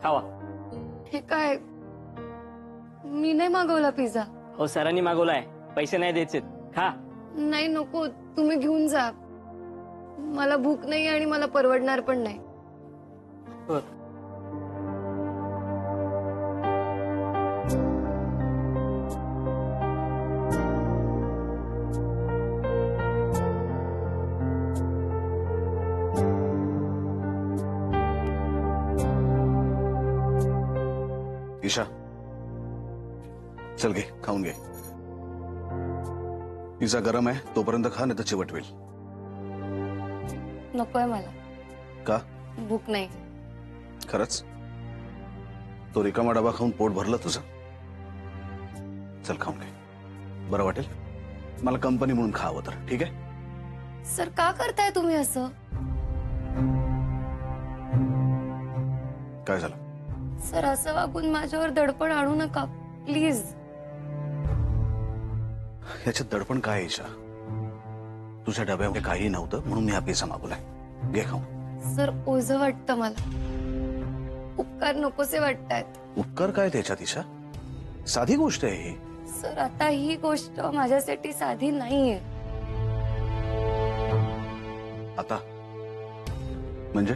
खावा. हे काय, मी नाही मागवला पिझ्झा. हो सरांनी मागवलाय, पैसे नाही द्यायचे. खा. नाही नको, तुम्ही घेऊन जा. मला भूक नाही आणि मला परवडणार पण नाही. ईशा चल घे, खाऊन घे. पिझ्झा गरम आहे, तोपर्यंत खा, नाही तर चिवटवेल. नकोय मला. का? भूक नाही. खरंच? तो रिकामा डबा खाऊन पोट भरलं तुझं? चल खाऊन घे, बरं वाटेल. मला कंपनी म्हणून खावं तर ठीक आहे. सर का करताय तुम्ही असं? काय झालं? सर असं वागून माझ्यावर दडपण आणू नका प्लीज. याच्यात दडपण काय आहे ईशा? तुझ्या डब्यामध्ये काही नव्हतं म्हणून मी हा पिझ्झा मागवलाय. घे खाऊन. सर ओझं वाटतं मला. उपकार नकोसे वाटतायत. उपकार काय त्याच्यात ईशा? साधी गोष्ट आहे ही. सर आता ही गोष्ट माझ्यासाठी साधी नाहीये. आता म्हणजे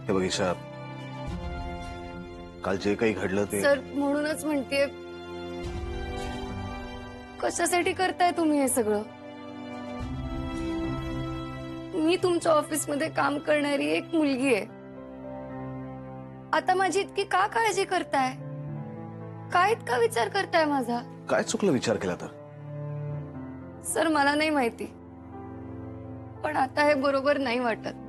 हे बघ ईशा, काल जे काही घडलं ते. सर म्हणूनच म्हणतेय, कशासाठी करताय तुम्ही हे सगळं? मी तुमच्या ऑफिसमध्ये काम करणारी एक मुलगी आहे. आता माझी इतकी का काळजी करताय? काय इतका विचार करताय माझा? काय चुकलं विचार केला तर? सर मला नाही माहिती, पण आता हे बरोबर नाही वाटत.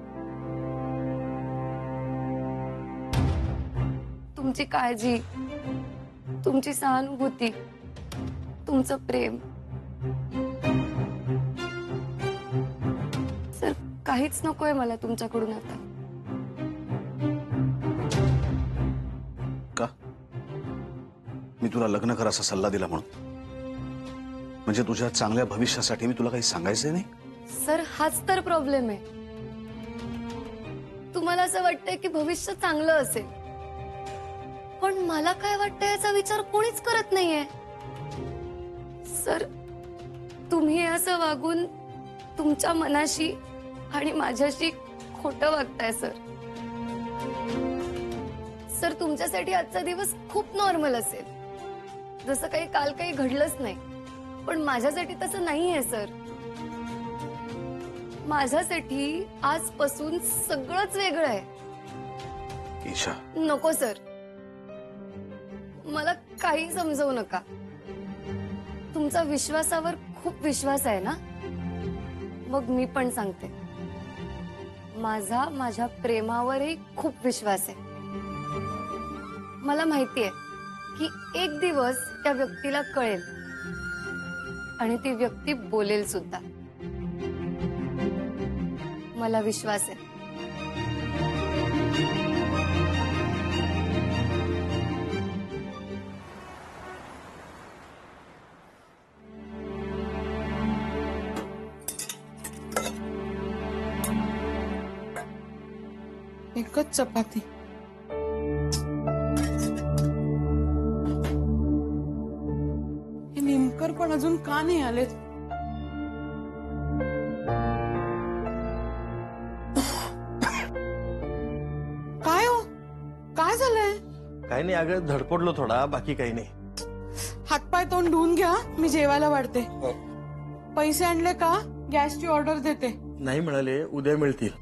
तुमची काळजी, तुमची सहानुभूती, तुमचं प्रेम, सर काहीच नकोय मला तुमच्याकडून आता. का? मी तुला लग्न कर असा सल्ला दिला म्हणून? म्हणजे तुझ्या चांगल्या भविष्यासाठी मी तुला काही सांगायचंय नाही? सर हाच तर प्रॉब्लेम आहे. तुम्हाला असं वाटतंय की भविष्य चांगलं असेल, पण मला काय वाटतं याचा विचार कोणीच करत नाहीये. सर तुम्ही असं वागून तुमच्या मनाशी आणि माझ्याशी खोटं वागताय सर. सर तुमच्यासाठी आजचा दिवस खूप नॉर्मल असेल, जसं काही काल काही घडलंच नाही, पण माझ्यासाठी तसं नाहीये सर. माझ्यासाठी आजपासून सगळंच वेगळं आहे. ईशा नको सर, मला काही समजवू नका. तुमचा विश्वासावर खूप विश्वास आहे ना? मग मी पण सांगते, माझ्या प्रेमावरही खूप विश्वास आहे. मला माहितीये की एक दिवस त्या व्यक्तीला कळेल आणि ती व्यक्ती बोलेल सुद्धा. मला विश्वास आहे. एकच चपाती. हे नेमकर पण अजून का नाही आलेत? काय हो, काय झालंय? काही नाही अगं, धडपडलो थोडा, बाकी काही नाही. हातपाय तोंड धुवून घ्या, मी जेवायला वाढते. पैसे आणले का? गॅसची ऑर्डर देते. नाही मिळाले, उद्या मिळतील.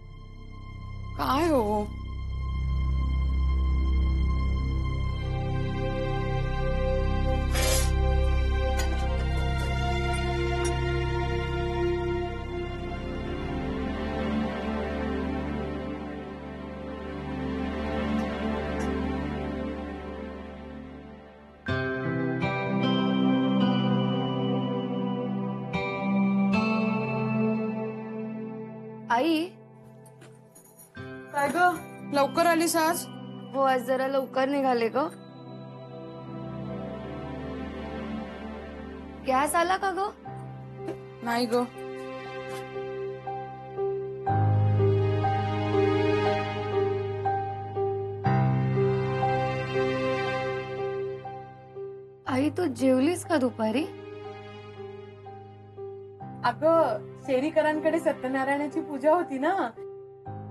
काय हो, आई. काय ग, लवकर आलीस आज? हो आज जरा लवकर निघाले ग. गॅस आला का ग? नाही ग. आई तू जेवलीस का दुपारी? अगं शेरीकरांकडे सत्यनारायणाची पूजा होती ना,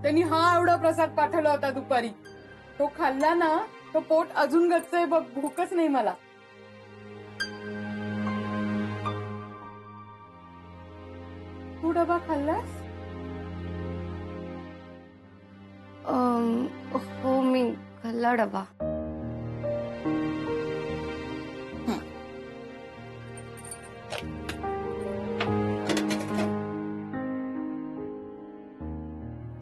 त्यांनी हा एवढा प्रसाद पाठवला होता दुपारी. तो खाल्ला ना, तो पोट अजून गच्च आहे बघ, भूकच नाही मला. तू डबा खाल्लास? हो मी खाल्ला डबा.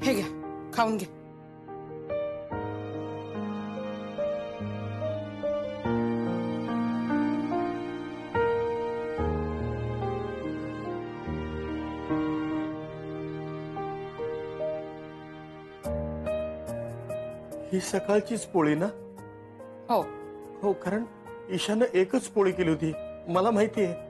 हे घ्या, खाऊन घे. ही सकाळचीच पोळी ना? हो. हो, कारण ईशानं एकच पोळी केली होती, मला माहिती आहे.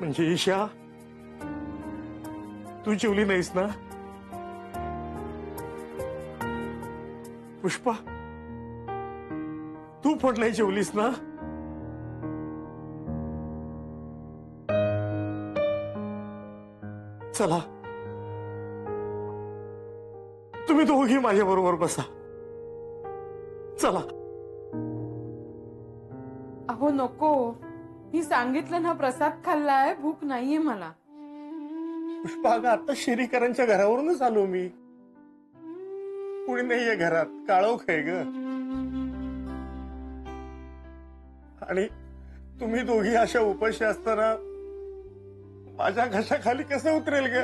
म्हणजे ईशा, तू जेवली नाहीस ना? पुष्पा, तू पण नाही जेवलीस ना? चला, तुम्ही दोघी माझ्या बरोबर बसा. चला. अहो नको, मी सांगितलं ना प्रसाद खाल्लाय, भूक नाहीये मला. पुष्पा, अगं आता शेरीकरांच्या घरावरूनच आलो मी. कुणी नाहीये घरात, काळोख आहे ग. आणि तुम्ही दोघी अशा उपाशी असताना माझ्या घशाखाली कसं उतरेल ग?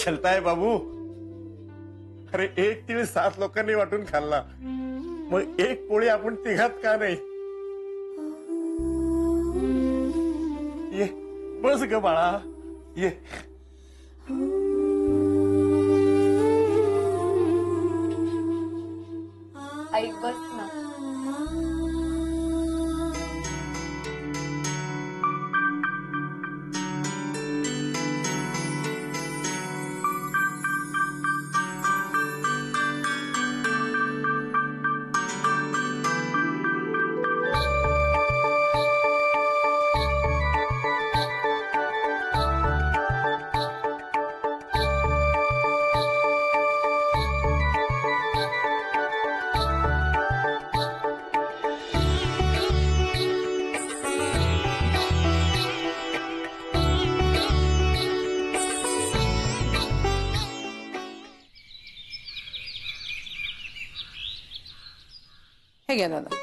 चलताय बाबू. अरे एक तीळ 7 लोकांनी वाटून खाल्ला, मग एक पोळी आपण तिघात का नाही? ये बस ग बाळा, ये. आई बस ना. हे घ्या दादा.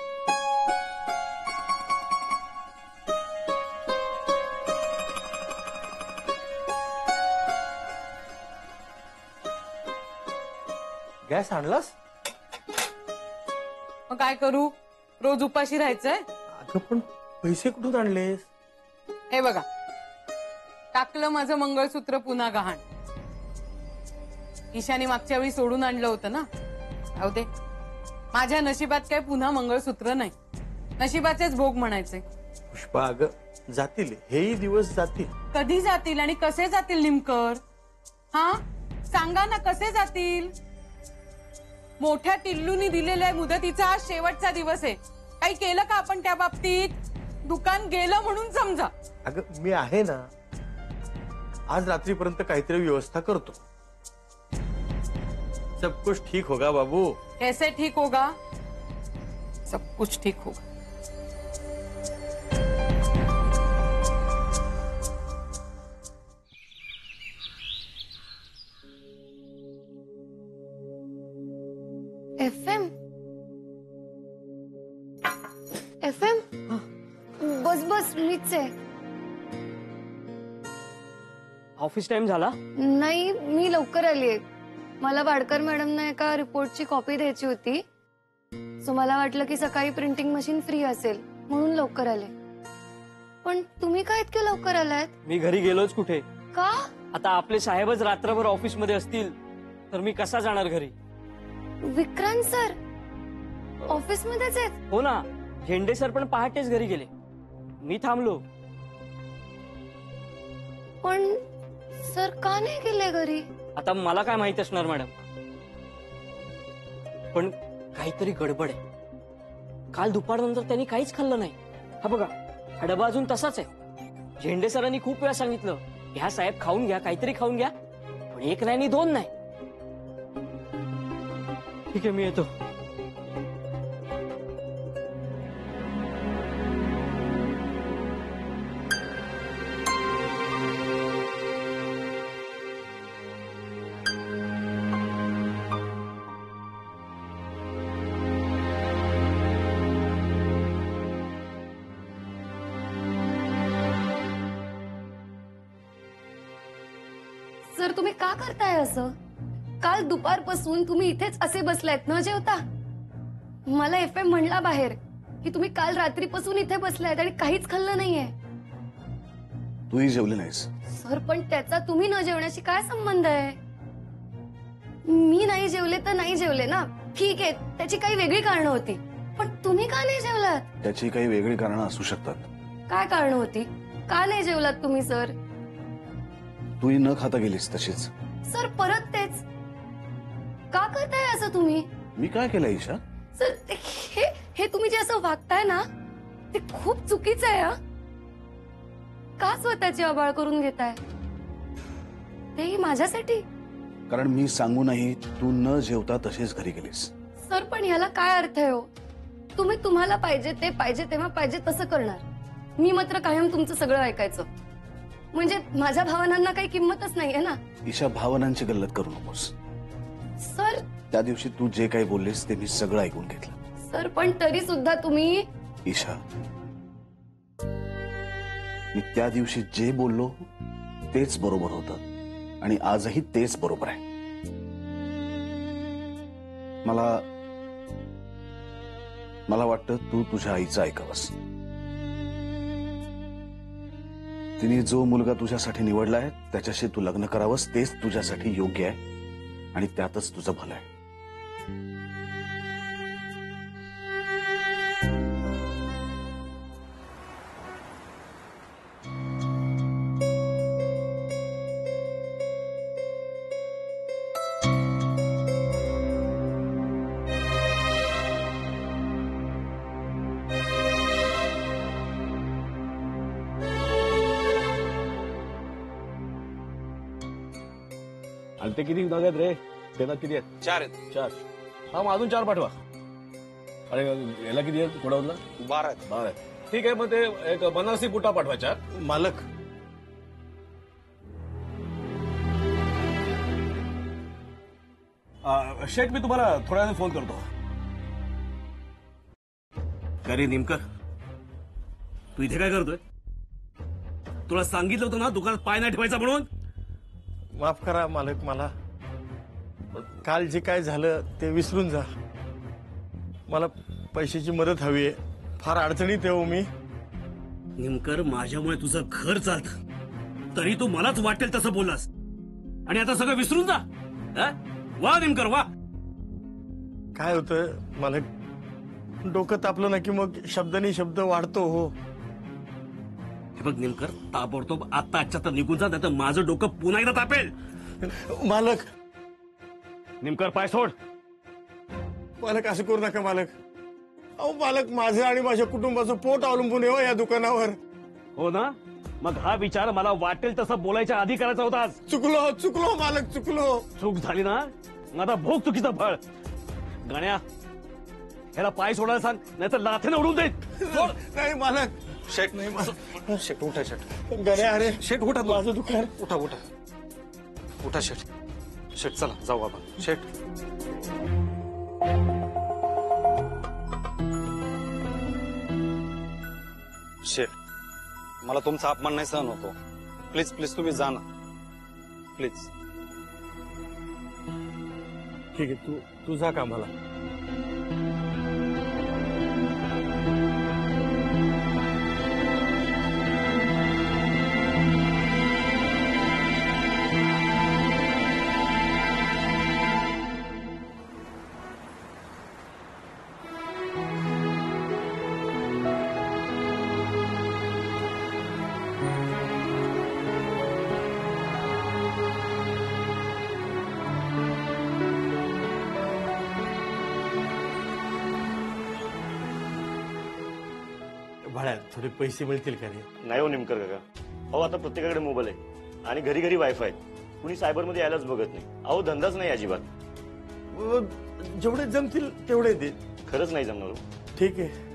गॅस आणलास? मग काय करू, रोज उपाशी राहायचंय. अगं पण पैसे कुठून आणलेस? हे बघा, टाकलं माझं मंगळसूत्र पुन्हा गहाण. ईशानी मागच्या वेळी सोडून आणलं होतं ना, राहू दे. माझ्या नशिबात काय पुन्हा मंगळसूत्र नाही, नशिबाचेच भोग म्हणायचे. पुष्पा, अगं जातील, हेही दिवस जातील. कधी जातील आणि कसे जातील निमकर? हा सांगा ना, कसे जातील? मोठ्या टिल्लूनी दिलेल्या मुदतीचा आज शेवटचा दिवस आहे. काही केलं का आपण त्या बाबतीत? दुकान गेलं म्हणून समजा. अगं मी आहे ना, आज रात्रीपर्यंत काहीतरी व्यवस्था करतो. सब कुछ ठीक होगा बाबू. कैसे ठीक होगा? सब कुछ ठीक होगा. FM FM बस बस मीच आहे. ऑफिस टाइम झाला? नाही, मी लवकर आलीये. मला वाडकर मॅडमना एका रिपोर्टची कॉपी द्यायची होती, सो मला वाटलं की सकाळी प्रिंटिंग मशीन फ्री असेल म्हणून लवकर आले. पण तुम्ही काय इतके लवकर आलात? मी घरी गेलोच कुठे. का? आता आपले साहेबच रात्रभर ऑफिस मध्ये असतील तर मी कसा जाणार घरी? विक्रांत सर, ऑफिस मध्येच आहेत. हो ना, झेंडे सर पण पहाटेच घरी गेले. मी थांबलो. पण सर का नाही गेले घरी? आता मला काय माहित असणार मॅडम, पण काहीतरी गडबड आहे. काल दुपारनंतर त्यांनी काहीच खाल्लं नाही. हा बघा, हा डबा अजून तसाच आहे. झेंडे सरांनी खूप वेळा सांगितलं, घ्या साहेब खाऊन घ्या, काहीतरी खाऊन घ्या, पण एक नाही आणि दोन नाही. ठीक आहे, मी येतो. सर तुम्ही का करताय असं? काल दुपारपासून तुम्ही इथेच असे बसलायत न जेवता. मला FM म्हणला बाहेर की तुम्ही काल रात्रीपासून इथे बसलायत आणि काहीच खाल्लं नाहीये. तूही जेवली नाहीस. सर पण त्याचा तुम्ही न जेवण्याशी काय संबंध आहे? मी नाही जेवले तर नाही जेवले ना, ठीक आहे, त्याची काही वेगळी कारणं होती. पण तुम्ही का नाही जेवलात? त्याची काही वेगळी कारणं असू शकतात. काय कारणं होती? का नाही जेवलात तुम्ही सर? तूही न खाता गेलीस तशीच. सर परत तेच का करताय असं तुम्ही? मी काय केलं ईशा? सर हे तुम्ही जे असं वागताय ना, ते खूप चुकीचं आहे. हा का स्वतःची आबाळ करून घेताय, तेही माझ्यासाठी? कारण मी सांगूनही तू न जेवता तशीच घरी गेलीस. सर पण ह्याला काय अर्थ आहे हो? तुम्ही तुम्हाला पाहिजे ते पाहिजे तेव्हा पाहिजे तसं करणार, मी मात्र कायम तुमचं सगळं ऐकायचं. म्हणजे माझ्या भावनांना काही किंमतच नाहीये ना. ईशा, भावनांची गल्लत करू नकोस. सर त्या दिवशी तू जे काही बोललीस ते मी सगळं ऐकून घेतलं. सर पण तरी सुद्धा तुम्ही. ईशा, मी त्या दिवशी जे बोललो तेच बरोबर होतं आणि आजही तेच बरोबर आहे. मला वाटतं तू तुझ्या आईचं ऐकावंस. तिने जो मुलगा तुझ्यासाठी निवडलाय त्याच्याशी तू लग्न करावंस, तेच तुझ्यासाठी योग्य आहे आणि त्यातच तुझं भलं आहे. आणि ते किती नग आहेत रे? त्यांना किती आहेत? 4 आहेत. 4. हा, मग अजून 4 पाठवा. अरे याला किती आहेत? कुडाऊनला 12 आहेत. 12 आहेत. ठीक आहे, मग ते एक बनारसी बुटा पाठवा 4. मालक, शेठ, मी तुम्हाला थोड्या वेळाने फोन करतो. अरे नेमकर, तू इथे काय करतोय? तुला सांगितलं होतं ना दुकानात पाय नाही ठेवायचा म्हणून. माफ करा मालक, मला काल जे काय झालं ते विसरून जा. मला पैशाची मदत हवी आहे. फार अडचणीत आहे मी. नेमकर, माझ्यामुळे तुझं घर चालत तरी तू मलाच वाटेल तसं बोललास आणि आता सगळं विसरून जा. वा नेमकर वा. काय होतं मालक, डोकं तापलं ना की मग शब्दानी शब्द वाढतो. हो हे बघ नेमकर, ताबडतोब आता आजच्या तर निघून जा, नाही तर माझं डोकं पुन्हा एकदा तापेल. मालक. नेमकर पाय सोड. मालक असं करू नका मालक. अहो मालक, माझं आणि माझ्या कुटुंबाचं पोट अवलंबून आहे या दुकानावर. हो ना, मग हा विचार मला वाटेल तसं बोलायच्या आधी करायचा होता. चुकलो मालक, चुकलो. चूक झाली ना, मग आता भोग चुकीचा फळ. गाण्या, ह्याला पाय सोडायला सांग, नाही तर लाथेने उडून देत. नाही मालक. शेट नाही शेट, उठा शेट. गण्या, अरे शेट उठा. माझं दुकान. उठा शेट. शेट चला जाऊ बाबा. शेट शेट, मला तुमचा अपमान नाही सहन होतो. प्लीज प्लीज तुम्ही जा ना, प्लीज. ठीक आहे, तू जा कामाला. भाड्या थोडे पैसे मिळतील का रे? नाही हो निमकर काका. अहो आता प्रत्येकाकडे मोबाईल आहे आणि घरी घरी वायफाय. कुणी सायबरमध्ये यायलाच बघत नाही. अहो धंदाच नाही अजिबात. जेवढे जमतील तेवढे दे. खरंच नाही जमणार हो. ठीक आहे.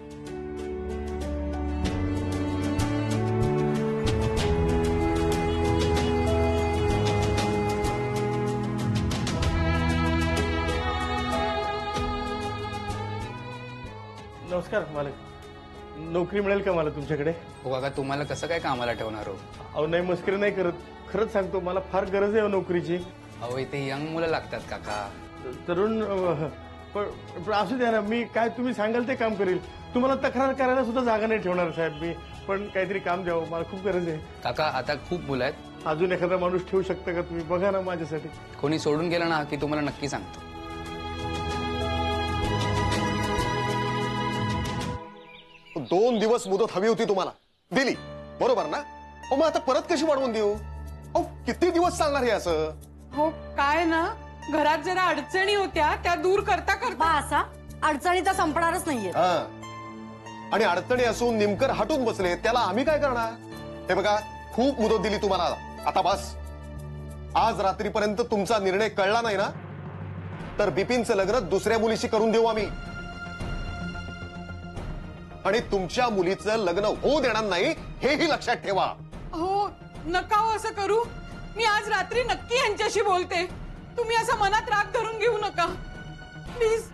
नमस्कार मालक. नोकरी मिळेल का मला तुमच्याकडे? हो काका, तुम्हाला कसं काय कामाला ठेवणार हो? अहो नाही, मस्करी नाही करत, खरंच सांगतो, मला फार गरज आहे नोकरीची. अहो इथे यंग मुलं लागतात काका. तरुण पण असू द्या ना, मी काय तुम्ही सांगाल ते काम करेल. तुम्हाला तक्रार करायला सुद्धा जागा नाही ठेवणार साहेब मी. पण काहीतरी काम द्यावं, मला खूप गरज आहे. काका आता खूप मुलं आहेत. अजून एखादा माणूस ठेवू शकता का तुम्ही? बघा ना माझ्यासाठी. कोणी सोडून गेलं ना की तुम्हाला नक्की सांगतो. 2 दिवस मुदत हवी होती तुम्हाला, दिली बरोबर ना? अहो मग आता परत कशी वाढवून देऊ? अहो किती दिवस चालणार हे असं? हो काय ना, घरात जरा अडचणी होत्या त्या दूर करता करता असा अडचणी तर संपणारच नाहीये. आणि अडचणी असून निमकर हटून बसले, त्याला आम्ही काय करणार? हे बघा, खूप मुदत दिली तुम्हाला, आता बस. आज रात्रीपर्यंत तुमचा निर्णय कळला नाही ना, तर बिपिनचं लग्न दुसऱ्या मुलीशी करून देऊ आम्ही. आणि तुमच्या मुलीचं लग्न होऊ देणार नाही, हेही लक्षात ठेवा. हो नका हो असं करू. मी आज रात्री नक्की यांच्याशी बोलते. तुम्ही असं मनात राग धरून घेऊ नका प्लीज.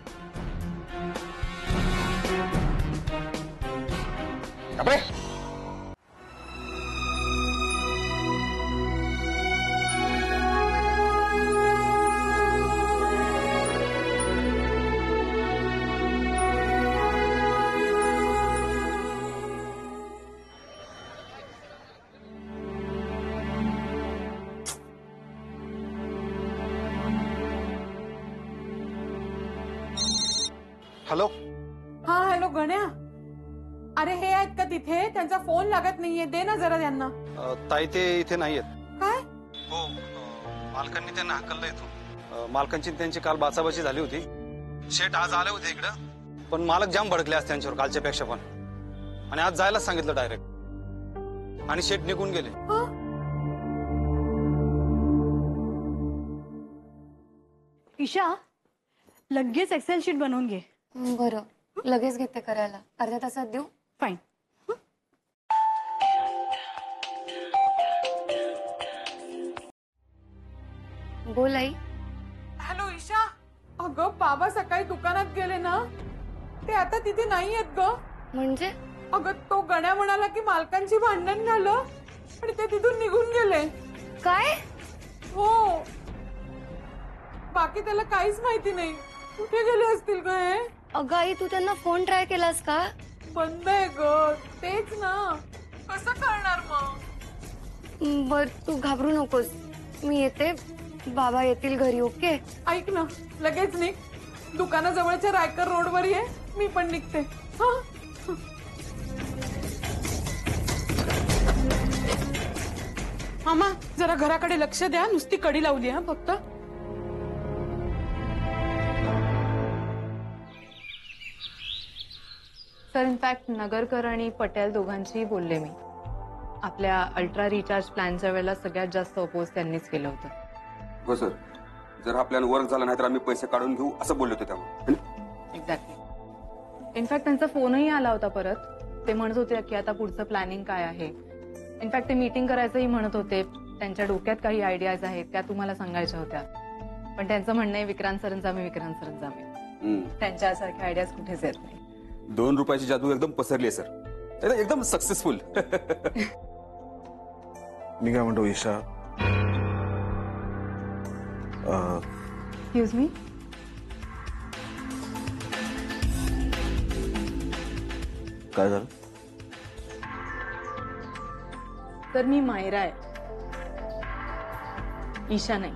हॅलो. हा हॅलो गण्या. अरे हे आहेत का तिथे? त्यांचा फोन लागत नाहीये, दे ना जरा त्यांना. ताई ते इथे नाहीयेत. काय? हो मालकांनी त्यांना हकललं इथून. मालकांची त्यांची काल बाचाबाची झाली होती. शेठ आज आले होते इकडं, पण मालक जाम भडकले आज त्यांच्यावर कालच्या पेक्षा पण. आणि आज जायलाच सांगितलं डायरेक्ट. आणि शेठ निघून गेले. ईशा, लगेच एक्सेल शीट बनवून घे. बरं, लगेच घेते करायला. अर्ध्या तासात देऊ? फाईन. बोल आई. हॅलो ईशा. अगं बाबा सकाळी दुकानात गेले ना, ते आता तिथे नाही आहेत ग. म्हणजे? अगं तो गण्या म्हणाला की मालकांची भांडण झालं आणि ते तिथून निघून गेले. काय? हो, बाकी त्याला काहीच माहिती नाही. कुठे गेले असतील ग हे? अगं आई, तू त्यांना फोन ट्राय केलास का? बंद आहे ग. तेच ना, कसं करणार मग? बर, तू घाबरू नकोस, मी येते. बाबा येतील घरी. ओके? ऐक ना, लगेच निघ. दुकानाजवळच्या रायकर रोडवर ये, मी पण निघते. मामा जरा घराकडे लक्ष द्या. नुसती कडी लावली हा फक्त. सर इनफॅक्ट नगरकर आणि पटेल दोघांचीही बोलले मी. आपल्या अल्ट्रा रिचार्ज प्लॅनच्या वेळेला सगळ्यात जास्त अपोज त्यांनीच केलं होतं. हो सर, जर हा प्लॅन वर्क झाला नाही तर आम्ही पैसे काढून घेऊ असं बोलले होते त्यामुळे. एक्झॅक्टली. इनफॅक्ट त्यांचा फोनही आला होता परत. ते म्हणत होते की आता पुढचं प्लॅनिंग काय आहे. इनफॅक्ट ते मीटिंग करायचंही म्हणत होते. त्यांच्या डोक्यात काही आयडियाज आहेत त्या तुम्हाला सांगायच्या होत्या. पण त्यांचं म्हणणं आहे विक्रांत सरंजामे. त्यांच्यासारख्या आयडियाज कुठेच येत नाही. 2 रुपयाची जादू एकदम पसरली आहे सर, एकदम सक्सेसफुल. मी काय म्हणतो ईशा, एक्सक्यूज मी. काय झालं? तर मी मायरा आहे, ईशा नाही.